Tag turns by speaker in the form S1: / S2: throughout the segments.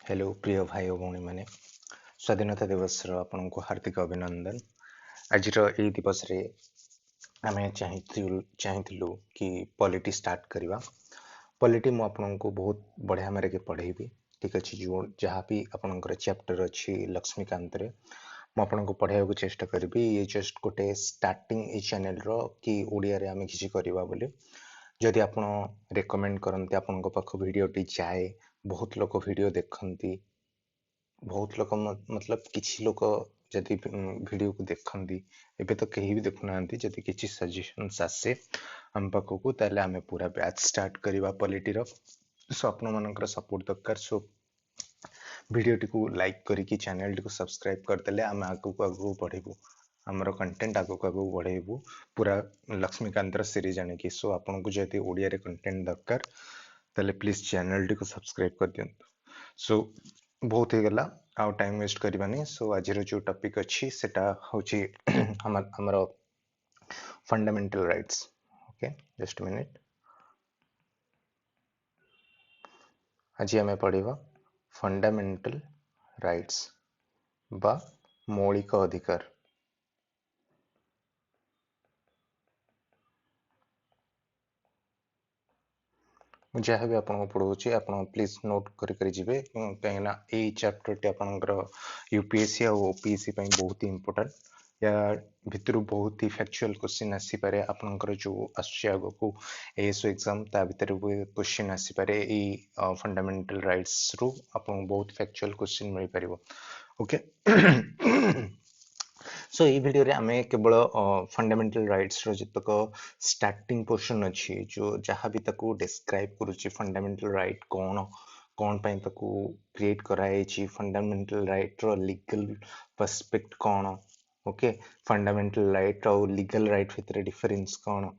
S1: Hello प्रिय भाई और भौणी मैंने स्वाधीनता दिवस आपन को हार्दिक अभिनंदन। आज यही दिवस रे आम चाहिलु कि पॉलिटी स्टार्ट करवा। पॉलिटी मु आपन को बहुत बढ़िया मेरे के पढ़ेबी। ठीक अच्छे जो जहाँ भी आपंकर चैप्टर अच्छी लक्ष्मीकांत रे मु आपन को पढ़ाई को चेष्टा करी। ये जस्ट गोटे स्टार्टिंग ए चैनल रो कि ओडिया रे आमे किछि करबा बोली जदि आपण रेकमेंड करते आपण पाख वीडियो टी जाए बहुत लोग वीडियो देखती बहुत लोग मतलब किसी लोग जदि वीडियो को देखती एबे तो कहीं भी देखुना जदि किसी सजेशंस आसे हम पाखक ताले आमे पूरा बैच स्टार्ट करवा पॉलिटी रो। सो आपण मानकर सपोर्ट दरकार। सो वीडियो टी को लाइक करिकी चैनल टी को सब्सक्राइब करदेले आमे आगु आगु बढ़ेबू हमर कंटेंट आगु आगु बढ़ेबू पूरा लक्ष्मीकांत सीरीज आने की। सो आपन को जदि ओडिया रे कंटेंट दरकार ताले प्लीज चैनल टी को सब्सक्राइब कर दियंतु। सो बहुत ही गला आउ टाइम वेस्ट करबानी। सो आज जो टॉपिक अच्छी सेटा होची हमर fundamental rights. Okay just minute. आज आम पढ़ा फंडामेंटल राइट्स बा मौलिक अधिकार। जहाँ भी आपको पढ़ाऊँगी आप प्लीज नोट करेंगे कहीं चैप्टर टी आपंकर यूपीएससी और ओपीएससी बहुत ही इंपोर्टेंट। या भितर बहुत ही फैक्चुअल क्वेश्चन आसीपारे आपंकर जो आग को एएसओ एग्जाम ता भीतर क्वेश्चन आसीपारे फंडामेंटल राइट्स रु आपको बहुत फैक्चुअल क्वेश्चन मिल पार। ओके सो ये वीडियो रे आमे केवल फंडामेंटल राइट्स रो जतक स्टार्टिंग पोर्शन अच्छी जो जहाँ भी ताको डिस्क्राइब करूची फंडामेंटल राइट कौन कौन पाई ताको क्रिएट कराई फंडामेंटल राइट रो लीगल पर्सपेक्ट कौन। ओके फंडामेंटल राइट और लीगल राइट भितर डिफरेंस कौन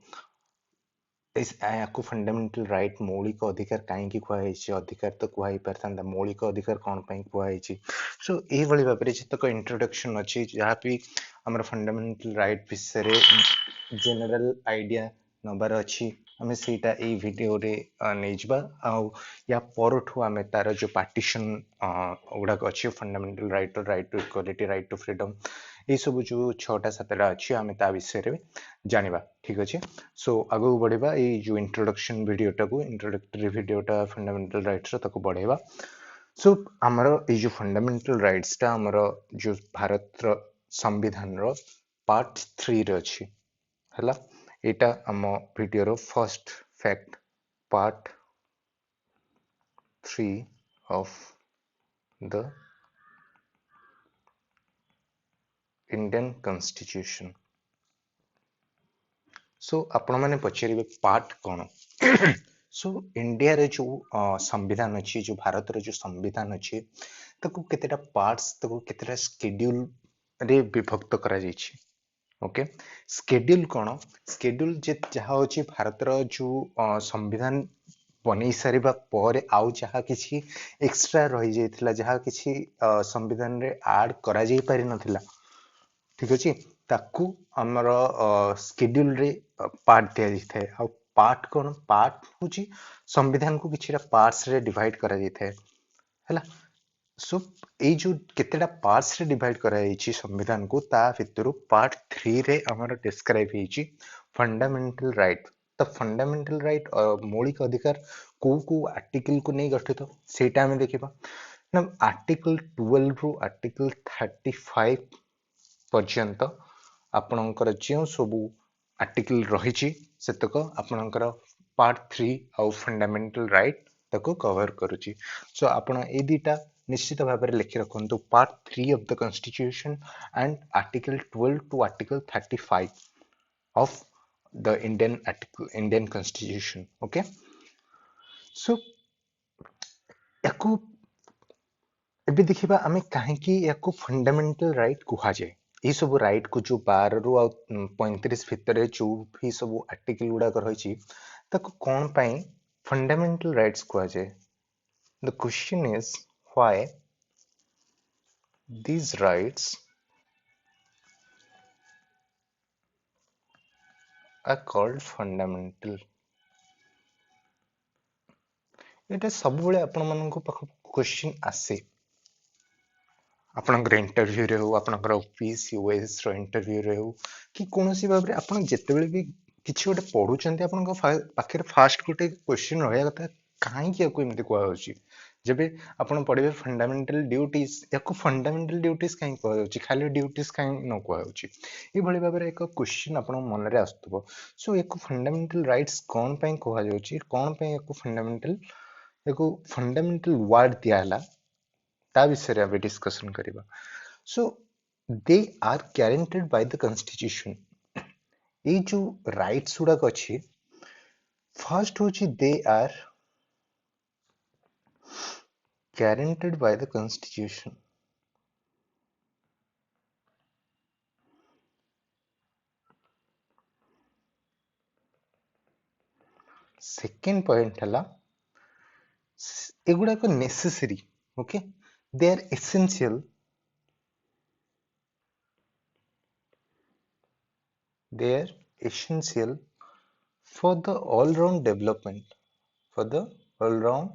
S1: आपको फंडामेंटल राइट मौलिक अधिकार कहीं कहुई अधिकार तो कहुई पार मौलिक अधिकार कौन कहुई। सो ये भाव में जितक इंट्रोडक्शन अच्छी जहाँ भी आम फंडामेंटल राइट विषय जनरल आइडिया नबार अच्छी आम सीटा ये वीडियो रे नहीं जावा या परठू आम तार जो पार्टीशन गुड़ाक अच्छी fundamental right to equality right to freedom ये सब जो 6टा 7टा अच्छी आम ता विषय में जानिबा। ठीक अच्छे। सो आगू बढ़ेबा ये जो इंट्रोडक्शन वीडियोटा को इंट्रोडक्टरी वीडियोटा फंडामेंटल राइट्स ताको बढ़ेबा। सो आमर ये जो फंडामेंटल राइट्स टा आमर जो भारत रो संविधान रो पार्ट 3 रे अच्छी हला एटा आम वीडियो रो first fact part 3 of the Indian constitution. So आपण मैंने पचारे पार्ट कौन। सो इंडिया रे जो संविधान अच्छी जो भारत रो जो संविधान अच्छी ताको केतेटा पार्ट्स ताको केतेटा शेड्यूल रे विभक्त करा जायछि। ओके शेड्यूल कौन शेड्यूल जे जहा होछि भारत रो जो संविधान बनै सारिबा पर आउ जहा किछि एक्स्ट्रा रहि जायतिला जहा किछि संविधान रे ऐड करा जाय पारि नथिला। ठीक अच्छे ताकू आमर शेड्यूल रे पार्ट दिया जाय थाए। पार्ट कौन पार्ट होची संविधान को किछिटा पार्ट्स रे डिवाइड करा जाय थाए हैला। सो ए जो केतेटा पार्ट्स रे डिवाइड करा जायछि संविधान को ता भितरु पार्ट 3 रे हमर डिस्क्राइब हेछि फंडामेंटल राइट। तो फंडामेंटल राइट मौलिक अधिकार को आर्टिकल को नहीं गठित सेटा हमें देखिबा ना आर्टिकल 12 रु आर्टिकल 35 पर्यंत आपणकर जो सबू आर्टिकल रही सेतक आपणकर पार्ट 3 आउ फंडामेंटल राइट ताको कवर करुची। सो आपण ए दीटा निश्चित भाव में लिखि रखु part 3 of the constitution and article 12 to article 35 of the Indian constitution. Okay so याकू एबे देखिबा आमे काहेकि याकू फंडामेंटल राइट कुहा जाय। ये सब राइट को जो 12 रु 35 भितर जो भी सब आर्टिकल गुड़ा रही ताको कौन पाई फंडामेंटल राइट्स कुहा जाय। The question is why these rights are called fundamental। एटा सब बेले आपण मानको पाख क्वेश्चन आसे आपणकर इंटरव्यू रे हो आपणकर ऑफिस यूएस रो इंटरव्यू रे हो कि कोनोसी भाबरे आपण जेतेबेले भी किछि गोटे पढुचंती आपणक पाखरे फास्ट गोटे क्वेश्चन रहया कथा काहे कि याको एमते कोआ होची जेबे आपण पढिबे फंडामेंटल ड्यूटीज याको फंडामेंटल ड्यूटीज काहे कोआ होची खाली ड्यूटीज काहे न कोआ होची ए भली भाबरे एक क्वेश्चन आपण मन रे आस्तबो सो याको फंडामेंटल राइट्स कोन पय कोआ होची कोन पय याको फंडामेंटल वर्ड दियाला ता विषय अबे डिस्कशन करिबा so they are guaranteed by the constitution ए जो राइट्स गुड़ाक अच्छी फर्स्ट होची they are guaranteed by the constitution second point हला एगुड़ाक necessary okay they are essential they are essential for the all round development for the all round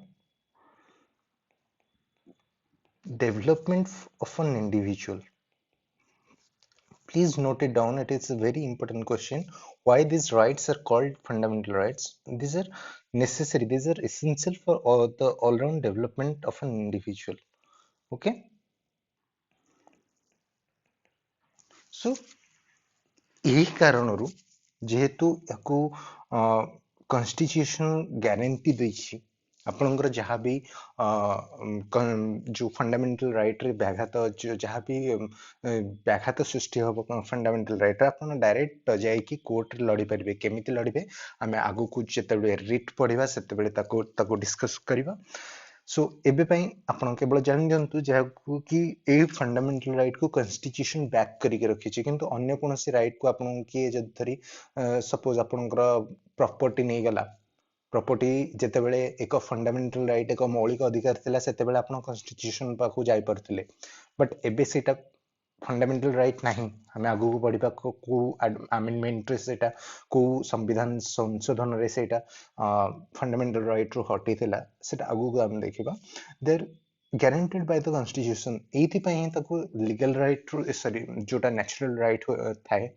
S1: development of an individual. Please note it down, it is a very important question. Why these rights are called fundamental rights? These are necessary, these are essential for the all round development of an individual. Okay, so यही कारणरू जेहेतु याकू constitution guarantee देछि आपनकर जहाँ भी जो fundamental right रे व्याघात जहाँ भी व्याघात सृष्टि हम फंडामेंटल राइट आपन डायरेक्ट जाय कि कोर्ट रे लड़ी परिबे केमिति लड़िबे आमे आगु को जेतेबेले रिट पढ़िबा सेतेबेले ताको डिस्कस करिबा सो एबे पई आपण केवल जानि जंतु जाकू कि ए फंडामेंटल राइट को कॉन्स्टिट्यूशन बैक करके रखी छै किंतु अन्य कोनोसी राइट को आपण के जद धरी सपोज आपनकर प्रॉपर्टी नै गला प्रॉपर्टी जेतेबेले एक फंडामेंटल राइट एक मौलिक अधिकार थिला सेतेबेले आपण कॉन्स्टिट्यूशन पाखु जाय परथिले बट एबे सेटा फंडामेंटल राइट नहीं हमें आगु को बढ़िबा को अमेंडमेंट रे सेटा को संविधान संशोधन रे सेटा फंडामेंटल राइट रो हटी थिला सेटा आगु को हम देखिबा there guaranteed by the constitution एथि पय ही ताको लीगल राइट रो सॉरी जोटा नेचुरल राइट थाए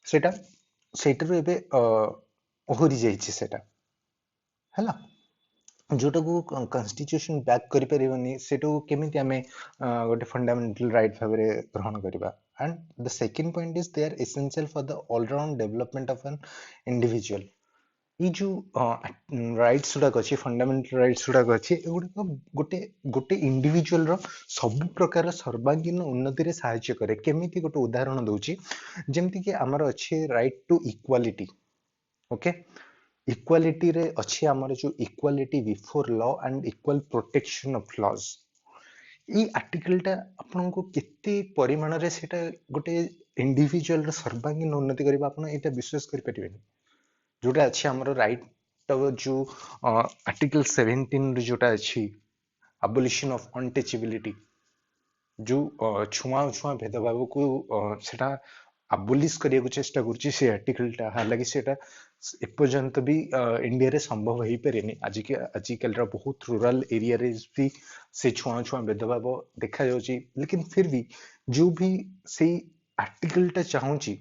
S1: सेटा सेटा रो एबे ओहरी जाईछि सेटा हला जोटा को कॉन्स्टिट्यूशन बैक करि परिबनी सेटो केमिति हमें गोटे फंडामेंटल राइट भाबरे ग्रहण करिबा and the second point is they are essential for the all round development of an individual ई जो राइट्स गुडा अछि फंडामेंटल राइट्स गुडा अछि एगुडा गोटे गोटे इंडिविजुअल रो सब प्रकार सर्वांगीन उन्नति रे सहायता करे केमिति गोटे उदाहरण दउची जेमति कि हमर अछि right to equality okay equality रे अच्छी आमर जो equality before law and equal protection of laws ई आर्टिकल टा आपन को केते परिमाण रे सेटा गोटे इंडिविजुअल रो सर्वांगीन उन्नति करबा आपन एटा विश्वास कर परिबेनी जोटा अच्छी आमर राइट जो आर्टिकल 17 रे जोटा अच्छी अबोलिशन ऑफ अनटचेबिलिटी जो छुआ छुआ भेदभाव को सेटा अबोलिश करिया को चेष्टा करछि से आर्टिकल टा हालांकि सेटा एपर्यंत भी इंडिया रे संभव हो पारेनी आजिकल बहुत रूरल एरिया रे भी से छुआ छुआ भेदभाव देखा जाउची लेकिन फिर भी जो भी से आर्टिकल टा चाहूची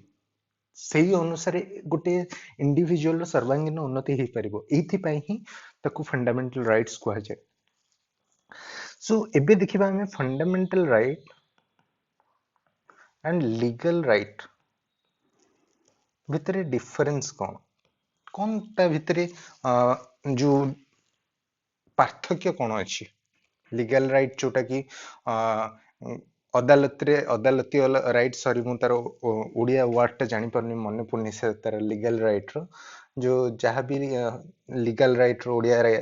S1: सही अनुसार गोटे इंडिविजुअल सर्वांगीन उन्नति हो पारिबो एथि पई ही ताकू फंडामेंटल राइट्स कहा जाय सो एबे देखिबा हमें fundamental right and legal right भितरे डिफरेंस कौन ता भितरे जो पार्थक्य कौन अच्छी लीगल राइट जोटा कि अदालती राइट सॉरी मु तार ओडिया वर्ड टा जानि परनी मने पुनी से तार लीगल राइट रो जो जहाँ भी लीगल राइट रो ओडिया रे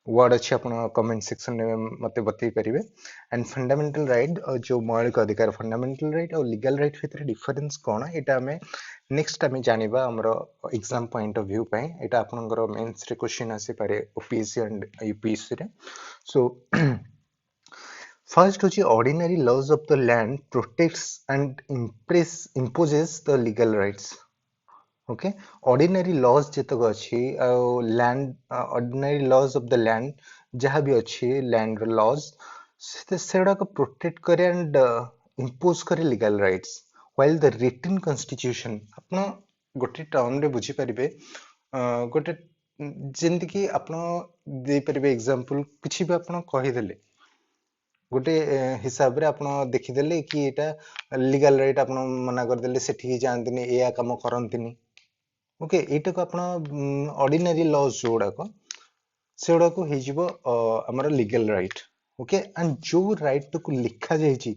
S1: वर्ड अच्छी अपन कमेंट सेक्शन में मते बतई परिबे एंड फंडामेंटल राइट जो मौलिक अधिकार फंडामेंटल राइट और लीगल राइट भितर डिफरेंस कोन एटा हमें नेक्स्ट हमें जानिबा हमरो एग्जाम पॉइंट ऑफ व्यू पय एटा आपनकर मेंस रे क्वेश्चन आसी पारे ओपीएससी एंड यूपीएससी रे सो फर्स्ट होची ordinary laws of the land protects and imposes the legal rights okay ordinary laws जेतक अछि land ordinary laws of the land जहाँ भी अच्छी लैंड लॉज सेଗୁଡାକ प्रोटेक्ट करे एंड इम्पोज करे legal rights while the written constitution आपण गोटे टर्म रे बुझी परिबे गोटे जेंति कि आपण दे परिबे एग्जांपल किछि भी आपण कहि देले गोटे हिसाब रे आपण देखिदेले कि एटा लीगल राइट आपण मना कर देले सेठी जानतिनी एया काम करंतिनी ओके एटा को आपण ऑर्डिनरी लॉज जोड़ाको सेगुड़ा को हेजिबो हमर लीगल राइट ओके एंड जो राइट को लिखा जायछि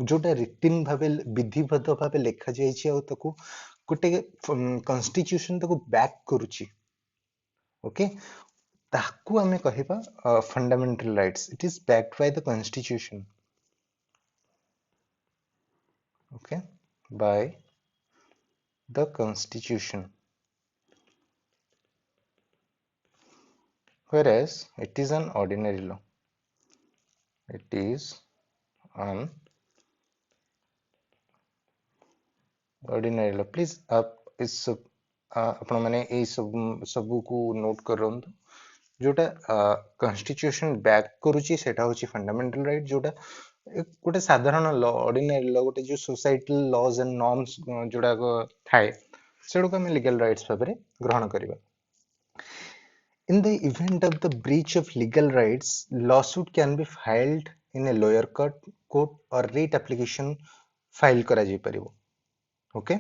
S1: जोटा रिटिन भाबे विधिबद्ध भाबे लिखा जायछि आ ताको गोटे कॉन्स्टिट्यूशन ताको बैक करूछि ओके ताकू हमें कहिबा fundamental rights it is backed by the constitution okay by the constitution whereas it is an ordinary law it is an ordinary law please आप इस सब आपण माने ए सब को नोट करंतु जोटा कॉन्स्टिट्यूशन बैक करूची सेटा होची फंडामेंटल राइट जोटा गोटे साधारण लॉ ऑर्डिनरी लॉ गोटे जो सोसाइटल लॉज एंड नॉर्म्स जोड़ा थाए सेडो को हम लीगल राइट्स भाबरे ग्रहण करिबा in the event of the breach of legal rights lawsuit can be filed in a lower court or writ application file करा जाई परिबो okay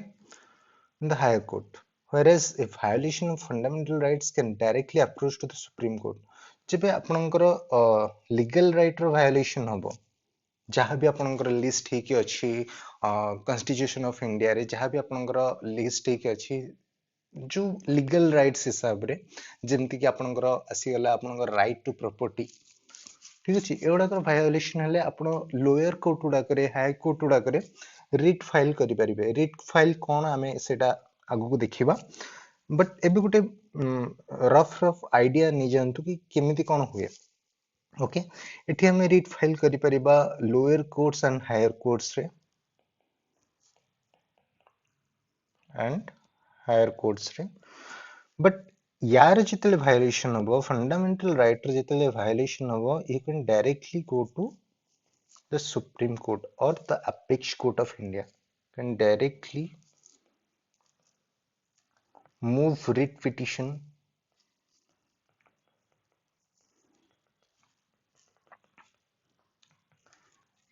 S1: in the higher court whereas a violation of fundamental rights can directly approach to the supreme court जेबे आपनकर legal right रो violation हबो जहाँ भी आपनकर list हेकी अछि constitution of India रे जहाँ भी आपनकर लिस्ट हेकी अछि जो लीगल राइट्स हिसाब रे जेमति कि आपनकर आसी गला आपनकर राइट टू प्रॉपर्टी ठीक अछि एगुडाकर वायोलेशन हेले आपण लोअर कोर्ट गुडा करे हाई कोर्ट गुडा करे रिट फाइल करि परिबे रिट फाइल कोन हमें सेटा आगु को देखिबा बट एबे गुटे रफ आइडिया नि जानतु कि केमिति कोन हुए ओके एठी हमें रिट फाइल करि परिबा lower courts and higher courts रे एंड हायर कोर्ट्स रे बट यार जितले वायोलेशन हबो फंडामेंटल राइट रे जितले वायोलेशन हबो you can directly go to the supreme court और the apex court of India can directly move writ petition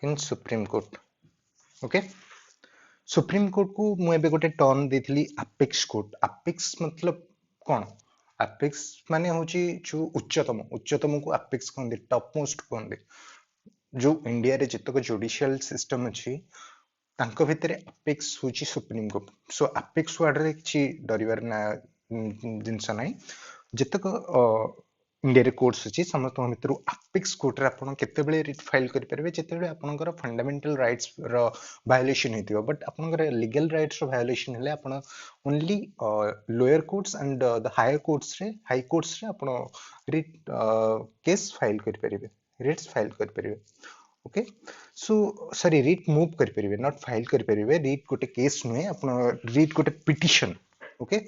S1: in supreme court okay supreme court को मु एबे गोटे टर्म देथिली अपेक्स कोर्ट अपेक्स मतलब कोन अपेक्स माने होची जो उच्चतम को अपेक्स कोन दे टॉप मोस्ट कोन दे जो इंडिया रे जतक जुडिशियल सिस्टम अछि तांको भितरे अपेक्स होची supreme court so apex word रे किछि डरिवार ना जिंस नै जतक इंडिया रे कोर्ट्स अछि समस्त भितरु अपेक्स कोर्ट रे आपण केते बेले रिट फाइल करि परबे जेते बेले आपनकर फंडामेंटल राइट्स रो वायोलेशन हेतिबो बट आपनकर लीगल राइट्स रो वायोलेशन हेले आपण only lower courts and the high courts रे आपण रिट केस फाइल करि परबे रिट्स फाइल करि परबे okay so sorry writ move करि परबे नॉट फाइल करि परबे रिट गोटे केस नुए आपण रिट गोटे पिटिशन ओके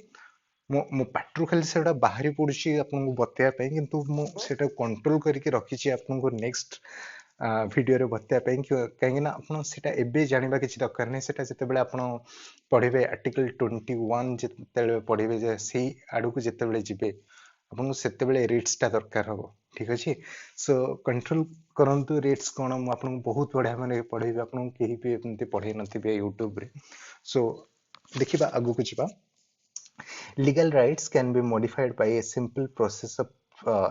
S1: मो पाट्रु खाली सेटा बाहरी पडुची आपनको बतया पई किंतु मो सेटा कंट्रोल करके रखिची आपनको नेक्स्ट वीडियो रे बतया पई काहे ना आपण सेटा एबे जानिबा किछि दरकार नै सेटा जते बेले आपण पढिबे आर्टिकल 21 जते बेले पढिबे जे सेही आडू को जते बेले जिबे आपनको सेते बेले रेट्स ता दरकार हो ठीक अछि सो कंट्रोल करंतु रेट्स कोन मु आपनको बहुत बढ़िया माने पढिबे आपनको केही भी एमते पढै नथिबे YouTube रे सो देखिबा आगु को जिबा legal rights can be modified by a simple process of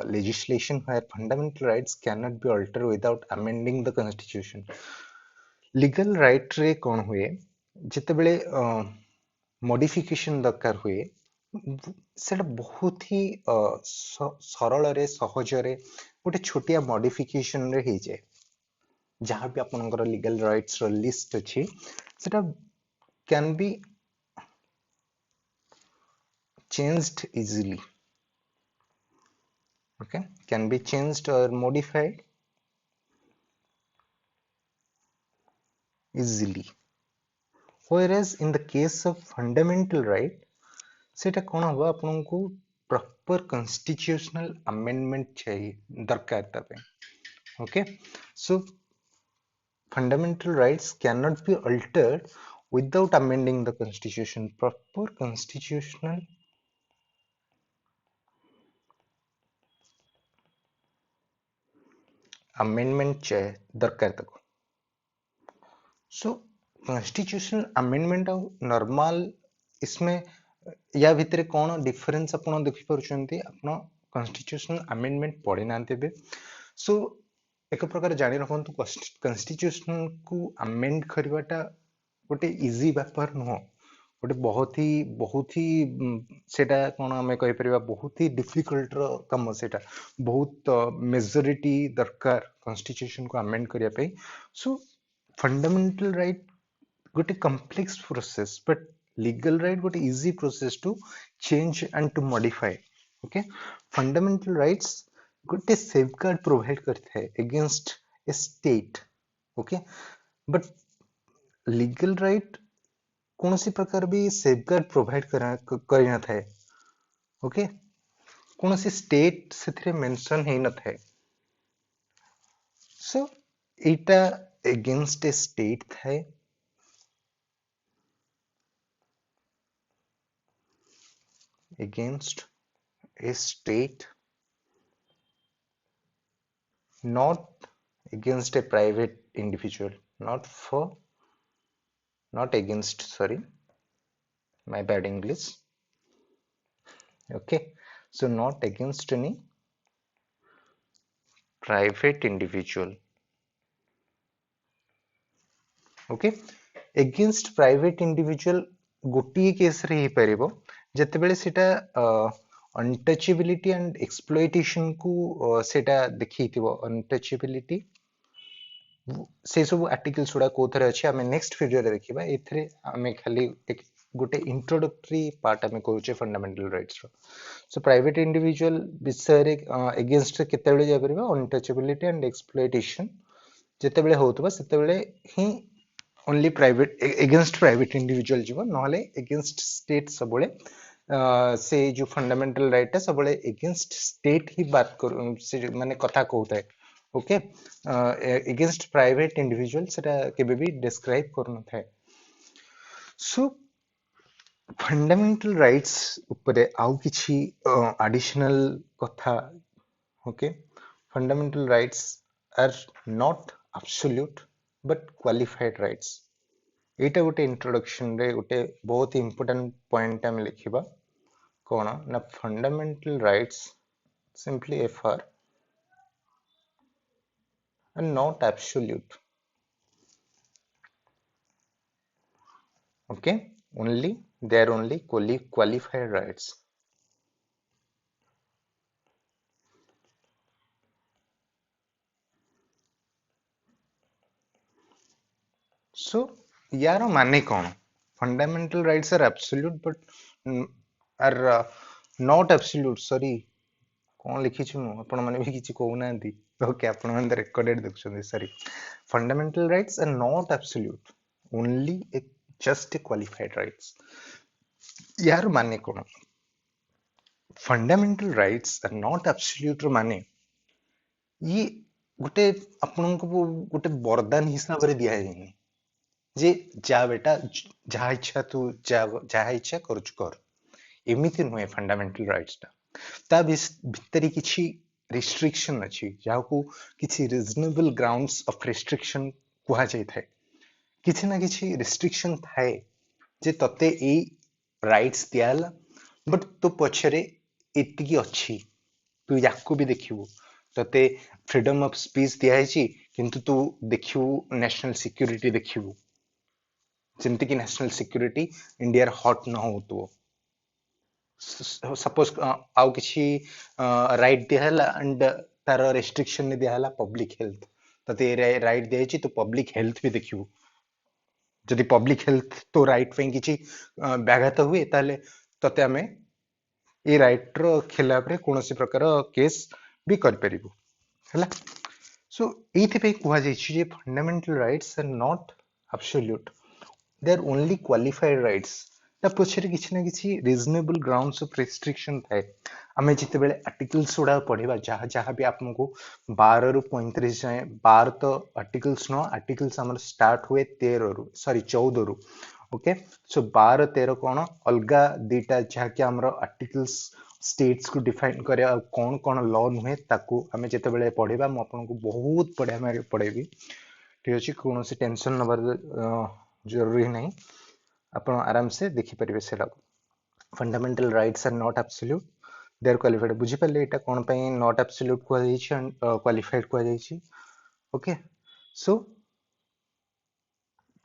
S1: legislation where fundamental rights cannot be altered without amending the constitution legal right रे कोन हुए जते बेले मॉडिफिकेशन दरकार हुए सेटा बहुत ही सरल रे सहज रे गोटे छोटिया मॉडिफिकेशन रे हे जाय जहां भी आपनकर लीगल राइट्स रो लिस्ट अछि सेटा can be changed easily okay can be changed or modified easily whereas in the case of fundamental right सेटा कोन हबो आपनको प्रॉपर कॉन्स्टिट्यूशनल अमेंडमेंट चाहिए दरकार ता पे okay so fundamental rights cannot be altered without amending the constitution proper constitutional amendment चाहिए दरकार तक सो constitutional amendment और नॉर्मल इसमें या भितर कौन डिफरेंस आपण देखि परछंती आपण कॉन्स्टिट्यूशनल अमेंडमेंट पढ़ी नांते बे सो एक प्रकार जानि रखंतु कॉन्स्टिट्यूशन को अमेंड करवाटा गोटे इजी व्यापार नुह गोटे बहुत ही सेटा कौन आम कहीपर बहुत ही डिफिकल्ट कम सेटा बहुत मेजोरिटी दरकार कॉन्स्टिट्यूशन को अमेंड करने सो फंडामेंटल राइट गोटे complex process but legal right गोटे easy process to change and to modify okay fundamental rights गोटे सेफगार्ड प्रोवाइड करता है against a state okay but legal right कौन सी प्रकार भी सेफगार्ड प्रोवाइड करना था ओके कौन सी स्टेट से मेंशन है न था सो इटा अगेंस्ट ए स्टेट था against a state not against a private individual not against sorry my bad English okay so not against any private individual okay against private individual गोटिए case रे ही परिबो जेतेबेले सेटा अनटचेबिलिटी एंड एक्सप्लॉइटेशन को सेटा देखिथिबो untouchability से सब articles गुड़ा कोथरे अछि हमें नेक्स्ट वीडियो रे देखिबा एथरे हमें खाली गोटे इंट्रोडक्टरी पार्ट हमें कहउचे फंडामेंटल राइट्स रो सो प्राइवेट इंडिविजुअल विषय रे अगेंस्ट केतेबेले जा परिबा अनटचेबिलिटी एंड एक्सप्लॉइटेशन जेतेबेले होतबा सेतेबेले ही only private against private individual जीव नहले अगेंस्ट स्टेट सबले से जो फंडामेंटल राइट है सबले अगेंस्ट स्टेट ही बात कर माने कथा कहता है ओके अगेंस्ट प्राइवेट इंडिविजुअल सेटा केबे भी डिस्क्राइब करन था सो फंडामेंटल राइट्स ऊपर आउ किछि एडिशनल कथा okay fundamental rights are not absolute but qualified rights एटा गोटे इंट्रोडक्शन रे गोटे बहुत इंपोर्टेंट पॉइंट हम लिखिबा कोन ना fundamental rights simply FR and not absolute okay only they are only qualified rights so यार माने कौन fundamental rights are absolute but are not absolute sorry कौन लिखी छु आपण माने भी किछि कहू नांती ओके आपण माने रिकॉर्डेड देखछन sorry fundamental rights are not absolute only a just a qualified rights यार माने कौन fundamental rights are not absolute माने ये गोटे आपण को गोटे वरदान हिसाब रे दिया जायनी जे जा बेटा जहा इच्छा तू जहा इच्छा करूच कर एमिति नुहे फंडामेंटल राइट्स ता भितरी किछि रिस्ट्रिक्शन अछि जाको किछि रीजनेबल ग्राउंड्स ऑफ रिस्ट्रिक्शन कुहा जाय थाए किछि ना किछि रिस्ट्रिक्शन थाए जे तते ए राइट्स दियाला बट तो पछरे एतिकी अछि तू याको भी देखिबो तते फ्रीडम ऑफ स्पीच दिया है किंतु तू देखिबो नेशनल सिक्योरिटी देखिबो जेमति कि नेशनल सिक्योरिटी इंडिया रे हॉट न होतो सपोज आउ किछि राइट दियाला एंड तार रेस्ट्रिक्शन ने दियाला पब्लिक हेल्थ तते राइट दिया है तो पब्लिक हेल्थ भी देखिबो जदि पब्लिक हेल्थ तो राइट पे किछि व्याघात हुए ताले तते हमें ए राइट रो खिलाफ रे कोनोसी प्रकार केस भी कर परिबो हला सो एथि पे कुहा जाय छी जे fundamental rights are not absolute they are only qualified rights ता पछरे किछि ना किछि रीजनेबल ग्राउंड्स ऑफ रिस्ट्रिक्शन थाए आमे जिते बेले आर्टिकल्स उडा पढिबा जहा जहा भी आपनको 12 रु 35 जाए 12 तो आर्टिकल्स नो आर्टिकल्स हमर स्टार्ट हुए 13 रु सॉरी 14 रु ओके सो 12 13 कोन अलगा दीटा जहा कि हमर आर्टिकल्स स्टेट्स को डिफाइन करे कौन कौन लॉ नुहे ताकू आमे जिते बेले पढिबा म आपनको बहुत बढ़िया मारे पढेबी ठीक अछि कोनो से टेंशन नबर जरूरी नहीं आपण आराम से देखि परिबे सेला fundamental rights are not absolute they are qualified बुझी पल्ले एटा कोन पई नॉट एब्सोल्यूट को जाई छी क्वालिफाइड को जाई छी ओके सो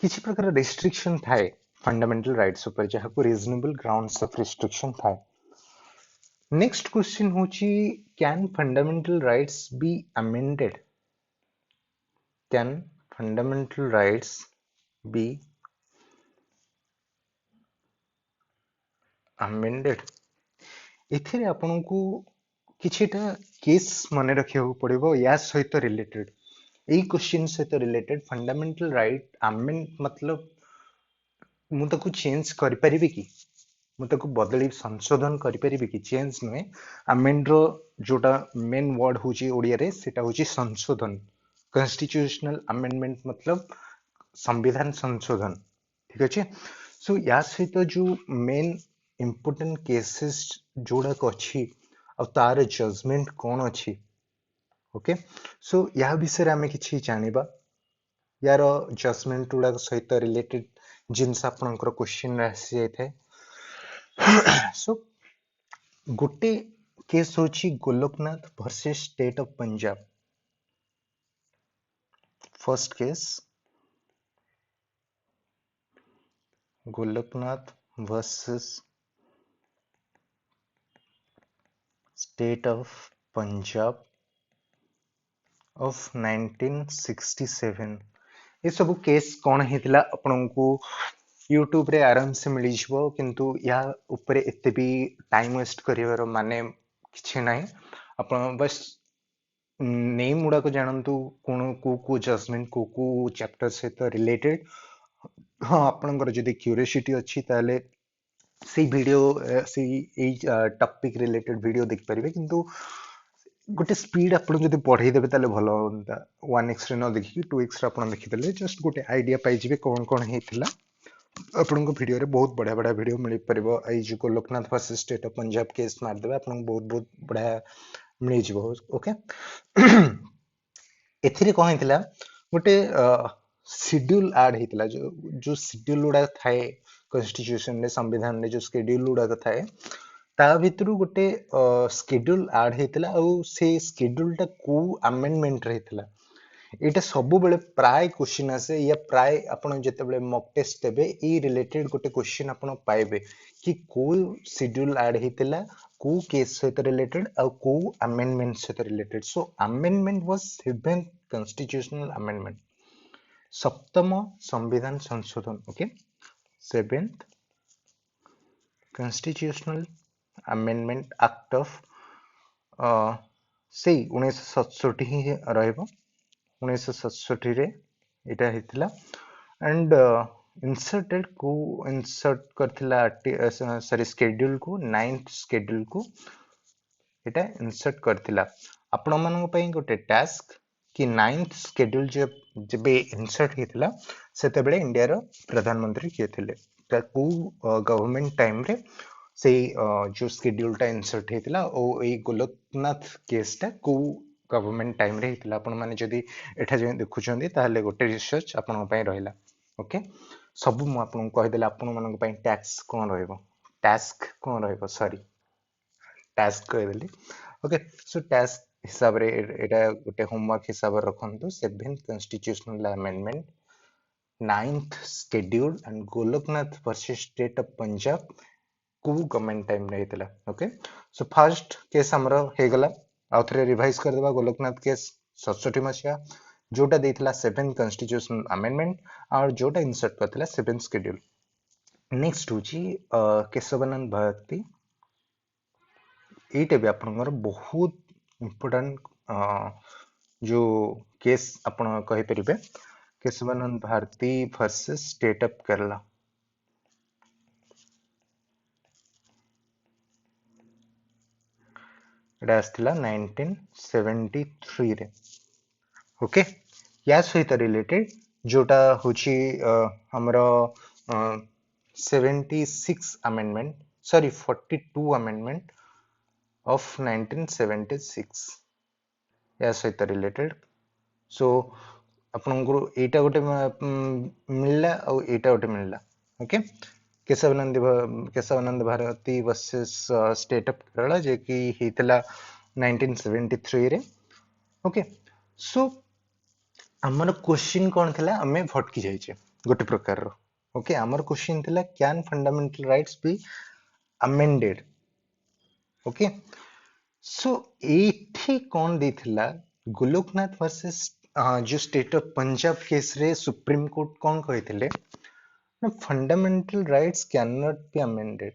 S1: किछि प्रकार रेस्ट्रिक्शन थाए फंडामेंटल राइट्स ऊपर जहा को रीजनेबल ग्राउंड्स ऑफ रिस्ट्रिक्शन थाए नेक्स्ट क्वेश्चन होची can fundamental rights be amended can fundamental rights be amended एथिरे आपनको किछिटा केस माने रखिया पड़िबो या सहित रिलेटेड एई क्वेश्चन सहित रिलेटेड फंडामेंटल राइट अमेंड मतलब मु ताको चेंज करि परिबे कि मु ताको बदली संशोधन करि परिबे कि चेंज नुए अमेंड रो जोटा मेन वर्ड होची ओडिया रे सेटा होची संशोधन कॉन्स्टिट्यूशनल अमेंडमेंट मतलब संविधान संशोधन ठीक अछि सो या सहित जो मेन इंपोर्टेंट केसेस जोड़ा अछि और तार जजमेंट कौन अछि ओके सो या विषय आमे किछि जानिबा यार जजमेंट गुड़ा सहित रिलेटेड जिनस आपनकर क्वेश्चन आसी जाय थे सो गोटे केस होची Golaknath versus state of Punjab first case Golaknath versus state of Punjab of 1967 ये सब केस कौन हेतिला आपनको यूट्यूब रे आराम से मिली जिवो किंतु या ऊपर एते भी टाइम वेस्ट करिवार माने किछि नाही आपण बस नेम गुड़ा को जानतु कोन को जजमेंट को चैप्टर सहित रिलेटेड हाँ आपनकर जदि क्यूरियोसिटी अच्छी ताले से वीडियो से एई टॉपिक रिलेटेड वीडियो देख परिबे किंतु गोटे स्पीड आपण जदि पढाई देबे ताले भलो होंता 1x रे न देखि 2x रे आपण देखि देले जस्ट गोटे आईडिया पाइ जिवे कोन कोन हेतिला आपनको वीडियो रे बहुत बढ़िया बढ़िया वीडियो मिल परिबो एई जो Golaknath versus state of Punjab case मार देबे आपनको बहुत बहुत बढ़िया मिल जिवो ओके एथिरे कौन हेतिला गोटे शेड्यूल ऐड हेतिला जो शेड्यूल गुडा थाए कॉन्स्टिट्यूशन रे संविधान रे जो शेड्यूल गुडा थाए ता भितरु गोटे शेड्यूल ऐड हेतिला और से शेड्यूल टा को अमेंडमेंट हेतिला एटा सब बेले प्राय क्वेश्चन आसे या प्राय आपण जते बेले मॉक टेस्ट देबे ई रिलेटेड गोटे क्वेश्चन आपण पाइबे कि को शेड्यूल ऐड हेतिला को केस सहित रिलेटेड और को अमेंडमेंट सहित related so amendment was 7th constitutional amendment सप्तम संविधान संशोधन okay 7th constitutional amendment act of से 1967 ही रहइबो 1967 रे एटा हेतिला एंड इंसर्टेड को इंसर्ट करथिला सॉरी शेड्यूल को 9th शेड्यूल को एटा इंसर्ट करथिला आपण मानको पई गोटे टास्क कि 9th शेड्यूल जब इंसर्ट हेतिला सेते बेले इंडिया रो प्रधानमंत्री किए थिले को गवर्नमेंट टाइम रे से जो शेड्यूल टा इंसर्ट हेतिला ओ ए गोलोकनाथ केस टा को गवर्नमेंट टाइम रे हेतिला आपण माने जदी एठा जे देखुचंदी ताहले गोटे रिसर्च आपण पई रहिला ओके सब मु आपण कहि देला आपण मानक पई टैक्स कोन रहइबो टास्क कोन रहइबो सॉरी टास्क कहि देली ओके सो टास्क हिसाब रे एटा गोटे होमवर्क हिसाब रे रखंतु 7th constitutional amendment 9th schedule and Golaknath versus state of Punjab को गवर्नमेंट टाइम रे हेतिला ओके सो फर्स्ट केस हमरो हे गला आउथरे रिवाइज कर देबा गोलोकनाथ केस 67 मसिया जोटा देथिला 7th कॉन्स्टिट्यूशनल अमेंडमेंट और जोटा इंसर्ट करथिला 7th शेड्यूल नेक्स्ट होची केशवानंद भारती एटा भी आपनकर बहुत इंपोर्टेंट जो केस आपण कहि परिबे Kesavananda Bharati versus state of Kerala एटा आस्थिला 1973 रे ओके या सहित रिलेटेड जोटा होची हमरो 76 अमेंडमेंट सॉरी 42 अमेंडमेंट ऑफ 1976 या सहित रिलेटेड सो आपनकर एटा गोटे मिलला और एटा गोटे मिलला okay Kesavananda Bharati versus state of Kerala जे कि हेतला 1973 रे ओके सो हमर क्वेश्चन कोन थिला हमें भटकी जाइछे गोटे प्रकार रो ओके हमर क्वेश्चन थिला can fundamental rights be amended okay so एठी कोन देथिला गोलोकनाथ वर्सेस जो स्टेट ऑफ पंजाब केस रे सुप्रीम कोर्ट कोन कहिथिले ना fundamental rights cannot be amended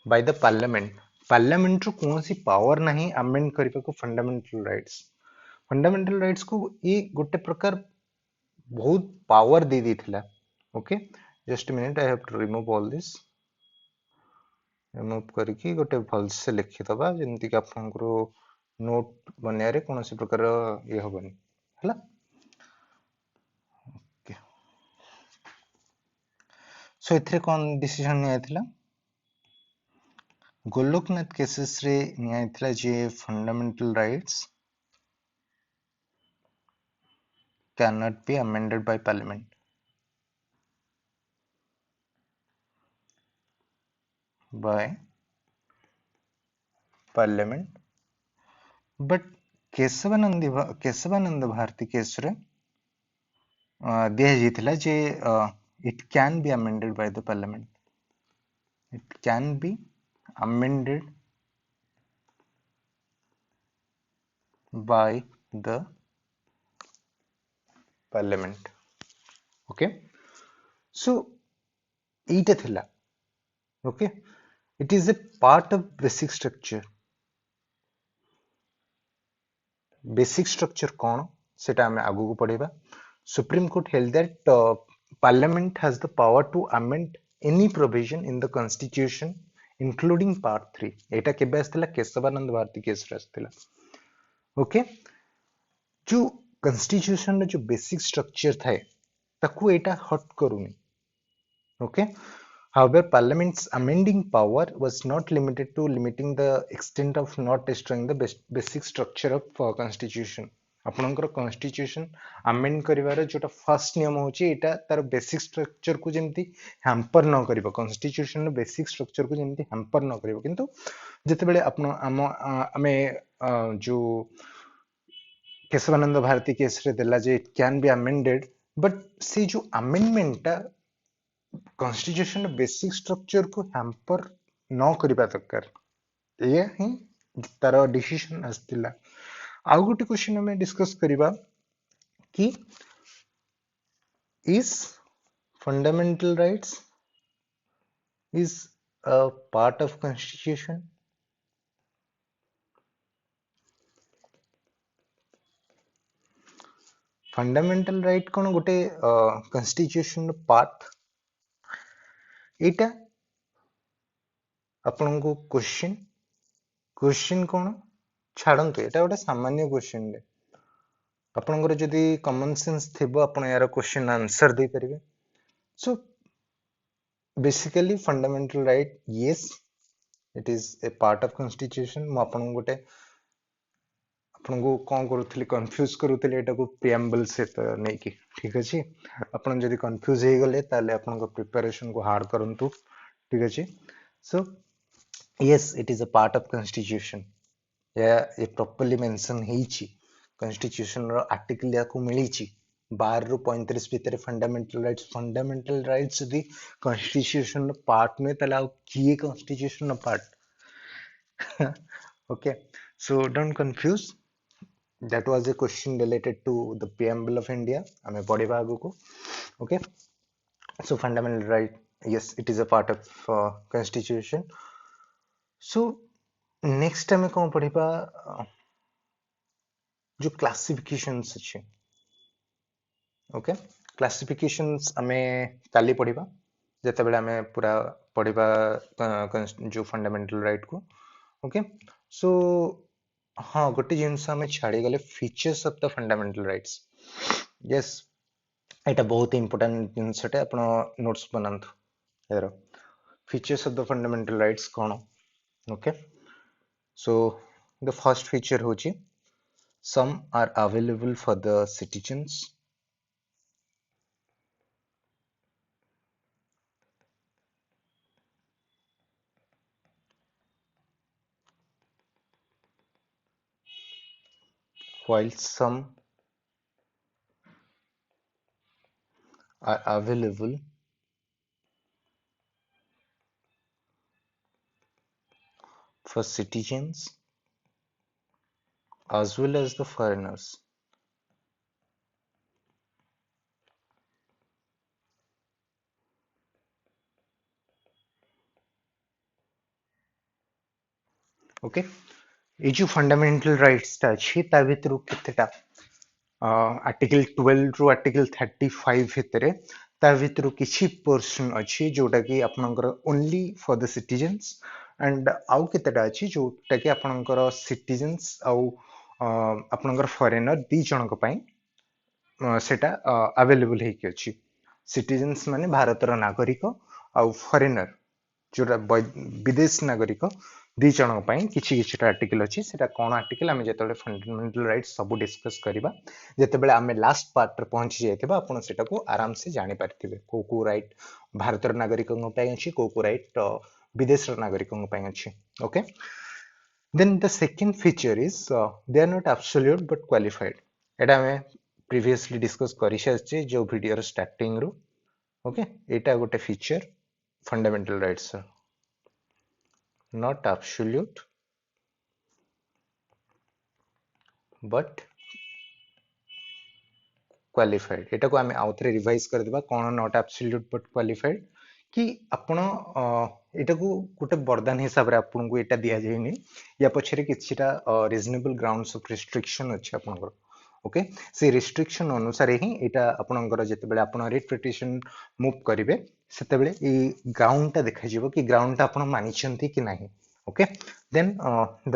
S1: by the parliament रो कोनसी पावर नहीं अमेंड करबा को फंडामेंटल राइट्स को ये गोटे प्रकार बहुत पावर दे देथिला okay just minute I have to remove all this remove करके गोटे भल से लिखि दबा जेंति कि आपनकर नोट बनिया रे कोनसी प्रकार ये होबनी हला ओके सो इथरे कोन डिसीजन नियाथिला गोलोकनाथ केसेस रे नियाथिला जे fundamental rights cannot be amended by parliament but Kesavananda Bharati case रे दिया जाइथिला जे it can be amended by the parliament it can be amended by the parliament okay so एटा थिला okay it is a part of basic structure कौन सेटा हमें आगु को पढ़ेबा Supreme Court held that Parliament has the power to amend any provision in the Constitution, including Part 3. एटा केबे आस्थिला Keshavananda Bharati case रे आस्थिला okay जो Constitution रे जो बेसिक स्ट्रक्चर थाए ताकू एटा हट करूनी okay However, Parliament's amending power was not limited to limiting the extent of not destroying the basic structure of Constitution. आपनकर constitution amend करिवार जोटा फर्स्ट नियम होची एटा तार बेसिक स्ट्रक्चर को जेमती हैम्पर न करिवो कॉन्स्टिट्यूशन रो बेसिक स्ट्रक्चर को जेमती हैम्पर न करिवो किंतु जते बेले आपन आमे जो केशवानंद भारती केस रे देला जे it can be amended but से जो अमेंडमेंट कॉन्स्टिट्यूशन बेसिक स्ट्रक्चर को हैम्पर न करिबा दरकार ये ही तार डिसीजन आस्तिला आउ गोटे क्वेश्चन हमें डिस्कस करिबा कि is fundamental rights is a part of constitution fundamental right कोन गोटे कॉन्स्टिट्यूशन पार्ट एटा आपन को क्वेश्चन कोन छाडंतु एटा गोटे सामान्य क्वेश्चन ले आपनकर जदि कॉमन सेंस थिबो आपन यार क्वेश्चन आंसर दे परिबे so basically fundamental right yes it is a part of constitution म आपन गोटे आपन को कोन करूथली कंफ्यूज करूथली एटा को प्रीएम्बल से नै कि ठीक अछि आपन जदि कंफ्यूज हे गले ताले आपन को प्रिपरेशन को हार्ड करंतु ठीक अछि सो yes it is a part of constitution yeah it properly mention heichi constitution row article या को मिलीची 12 रो 35 भीतर फंडामेंटल राइट्स यदि कॉन्स्टिट्यूशन पार्ट में तला किए constitution part okay so don't confuse that was a question related to the preamble of India हमें पढ़िबा आगु को okay so fundamental right yes it is a part of constitution so next हमें कौन पढ़िबा जो classifications अच्छे ओके क्लासिफिकेशंस हमें काली पढ़िबा जते बेले आमे पूरा पढ़िबा जो फंडामेंटल राइट को ओके सो हाँ गोटे जिनस आमे छाड़ी गले features of the fundamental rights yes एटा बहुत इंपोर्टेंट जिनसटे आपण नोट्स बनांतु यार features of the fundamental rights cone okay so the first feature होची some are available for the citizens while some are available for citizens as well as the foreigners. Okay ये जो fundamental rights ता अछि ता भितरु केतेटा article 12 रु article 35 भितरे ता भितरु किछि पोर्शन अछि जोटा कि आपनकर only for the citizens and आउ केतेटा अछि जोटा कि आपनकर सिटीजन्स आउ आपनकर फॉरेनर दी जनक पई सेटा अवेलेबल हेकी अछि सिटीजन्स माने भारतर नागरिक आउ फॉरेनर जोटा विदेश नागरिक दी जनक पई किछि किछि आर्टिकल अछि सेटा कोन आर्टिकल आमे जेतबे फंडामेंटल राइट्स सब डिस्कस करिबा जेतेबेले आमे लास्ट पार्ट रे पहुंची जायतिबा आपण सेटा को आराम से जानि पारथिबे को राइट भारतर नागरिक पई अछि को राइट विदेश नागरिक पई अछि okay then the second feature is they are not absolute but qualified एटा हमें previously discuss करि सारछे जो वीडियो रो स्टार्टिंग रो ओके एटा गोटे feature fundamental rights not absolute but qualified एटा को हमें आउथरे रिवाइज कर देबा कोन not absolute but qualified कि आपण एटा को गोटे वरदान हिसाब रे आपन को एटा दिया जायनी या पछरे किछिटा रीजनेबल ग्राउंड्स ऑफ रिस्ट्रिक्शन अछि आपनकर ओके से रिस्ट्रिक्शन अनुसार ही एटा आपनकर जते बेले आपण रिट पिटिशन मूव करिवे सेते बेले ई ग्राउंड ता देखा जिवो कि ग्राउंड ता आपण मानि छंती कि नाही okay then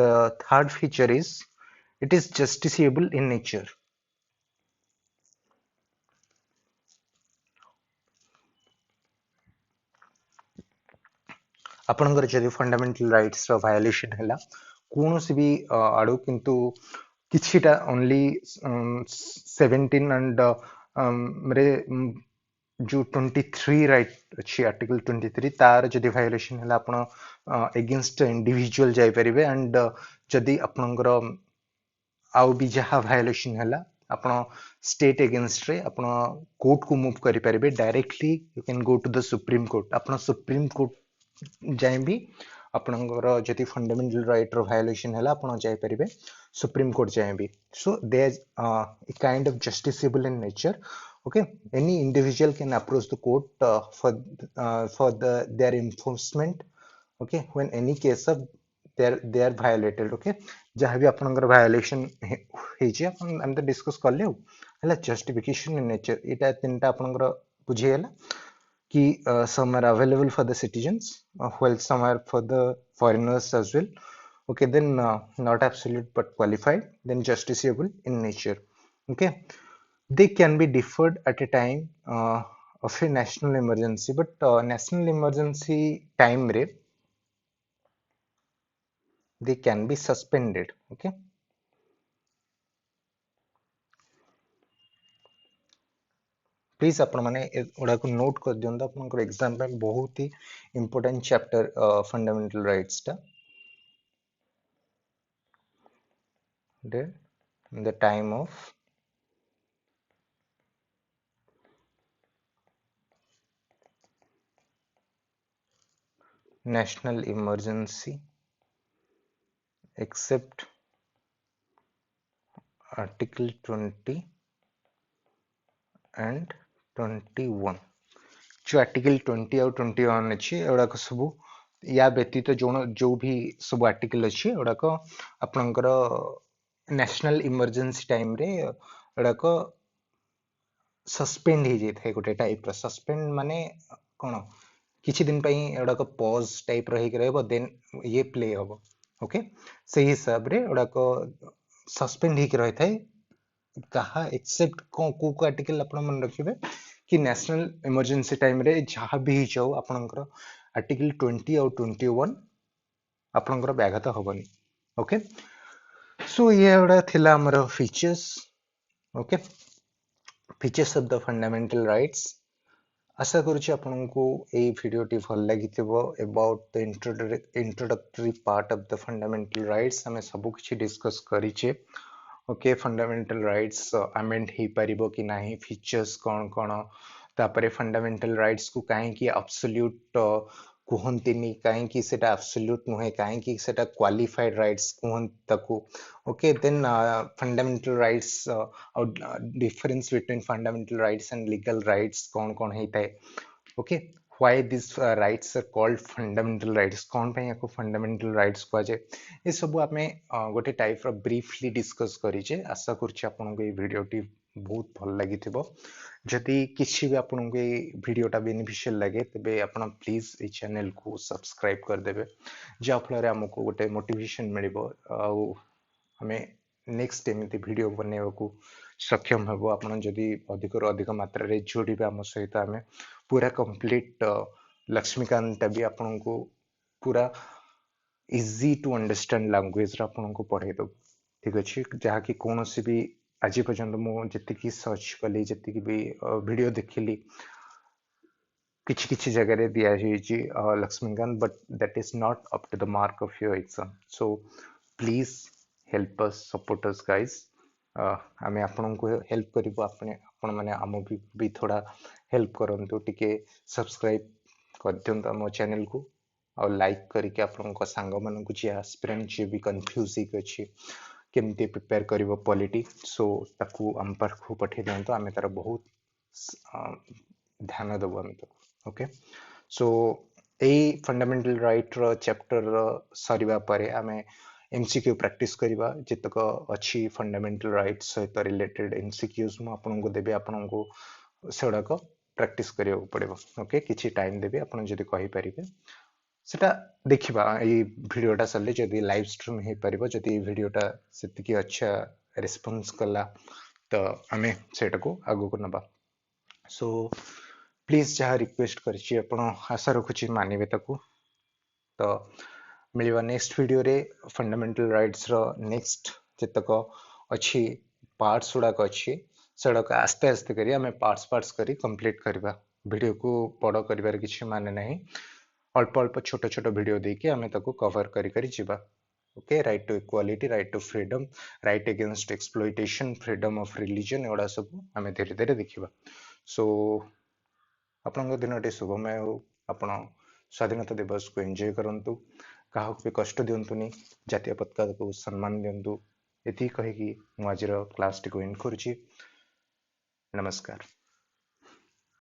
S1: the third feature is it is justiciable in nature आपनकर जदि फंडामेंटल राइट्स रो वायोलेशन हैला कोनोसी भी आडो किंतु किछिटा ओनली 17 एंड रे जो 23 राइट अच्छी आर्टिकल 23 तार जदि वायोलेशन हैला आपण अगेंस्ट इंडिविजुअल जाय परिबे एंड जदि आपनकर आउ भी जहाँ वायोलेशन हैला आपण स्टेट अगेंस्ट रे आपण कोर्ट को मूव करि परिबे directly you can go to the supreme court आपण सुप्रीम कोर्ट जाय भी आपणकर जदि फंडामेंटल राइट रो वायोलेशन हैला आपण जाय परिबे सुप्रीम कोर्ट जाय भी so there a kind of justiciable in nature okay any individual can approach the court for their enforcement okay when any case of they are violated okay जहाँ भी आपनकर violation हे जे अपन हम तो डिस्कस कर लेउ हला जस्टिफिकेशन इन नेचर एटा तीनटा आपनकर बुझे गेला कि some are available for the citizens while some are for the foreigners as well okay then not absolute but qualified then justiciable in nature okay they can be deferred at a time of a national emergency but national emergency time re they can be suspended okay please आपण माने Voda को note कर दियंदा आपनकर exam पे बहुत ही important chapter fundamental rights ता then in the time of national emergency except article 20 and 21 जो article 20 और 21 अच्छी एवढा सब या व्यतीत जो भी सब आर्टिकल अच्छी एवढा आपनकर नेशनल इमरजेंसी टाइम रे एवढा सस्पेंड हो जाए गोटे टाइप सस्पेंड माने कौन किछि दिन पई एडाक पॉज टाइप रही रहबो देन ये प्ले हबो ओके से हिसाब रे एडाक सस्पेंड ही रही थाए कहा एक्सेप्ट को आर्टिकल आपण मन रखिबे कि नेशनल इमरजेंसी टाइम रे जहाँ भी जाऊ आपनकर आर्टिकल 20 और 21 आपनकर व्याघात हबनी ओके सो ये एडा थिला हमर features okay features of the fundamental rights आशा करुच्ची आपको ये वीडियो टी भल लगी about the introductory part of the fundamental rights हमें सब किछि डिस्कस करिचे ओके फंडामेंटल राइट्स अमेंड ही परिबो कि नाही फीचर्स कौन कौन तापरे फंडामेंटल राइट्स को काहे कि एब्सोल्यूट कुहंतिनी काहे कि सेटा एब्सोल्यूट नुहे काहे कि सेटा क्वालिफाइड राइट्स कुहन ताकू ओके देन फंडामेंटल राइट्स और difference between fundamental rights and legal rights कौन हेता है okay why these rights are called fundamental rights कौन पे याको fundamental rights को जाए ये सब आमे गोटे टाइप रो ब्रीफली डिस्कस करिचे आशा करछि आपनको ये वीडियो टी बहुत भल लागि थिबो जदि किछि भी आपनको ये वीडियो टा बेनिफिशियल लगे तबे आपण प्लीज ए चैनल को सब्सक्राइब कर देबे जा फल रे हमको गोटे मोटिवेशन मिलिबो आ हमें नेक्स्ट एमती वीडियो बनने को सक्षम हेबो आपण जदि अधिक रो अधिक मात्रा रे जोड़िबे हम सहित हमें पूरा कंप्लीट लक्ष्मीकांत भी आपण को पूरा इजी टू अंडरस्टैंड लैंग्वेज रा आपण को पढ़े दो ठीक अछि जहा कि कोनोसी भी आज पर्यंत मो जति की सर्च कली जति की भी वीडियो देखिली किछि किछि जगह रे दिया होईची Laxmikanth but that is not up to the mark of your exam so please help us support us guys आमे आपन को हेल्प करिवो आपने आपन माने आमो भी थोड़ा हेल्प करंतु टिके सब्सक्राइब कर दियंतु हम चैनल को और लाइक करके आपन को संग मन को जे एस्पिरेंट जे भी कंफ्यूज ही अछि केमते प्रिपेयर करिवो पॉलिटी सो ताकू हम पर को पठे दियंतु आमे तार बहुत ध्यान देबो हम तो okay so a fundamental right रो चैप्टर सरीबा परे आमे एमसीक्यू प्रैक्टिस करिबा जितक अछि फंडामेंटल राइट्स सहित रिलेटेड एमसीक्यूज मु आपन को देबे आपन को सेडा को प्रैक्टिस करियो पड़िबो ओके किछि टाइम देबे आपन जदि कहि परिबे सेटा देखिबा ए वीडियोटा सल्ले जदि लाइव स्ट्रीम हे परिबो जदि वीडियोटा सेति अच्छा रिस्पांस कला तो आमे सेटा को आगो को नबा सो प्लीज जहाँ रिक्वेस्ट करछि आपण आशा रखुछि मानिबे ताकू तो मिलवा नेक्स्ट वीडियो रे फंडामेंटल राइट्स रो नेक्स्ट जतक अछि पार्ट्स उडाक अछि सड़क आस्ते आस्ते करी हमें पार्ट्स करी कंप्लीट करबा वीडियो को बड़ करिवार किछि माने नहीं अल्प अल्प छोट छोट वीडियो देके हमें ताको कवर करी करी जिबा okay right to equality right to freedom right against exploitation freedom of religion एडा सब हमें धीरे धीरे देखिबा सो आपन दिनटे शुभमय हो आपण स्वाधीनता दिवस को एंजॉय करंतु काहा भी कष्ट दियंतुनी जातीय पताका को सम्मान दियंतु एति कहि कि मु आजिर क्लास टी को एंड करूची नमस्कार।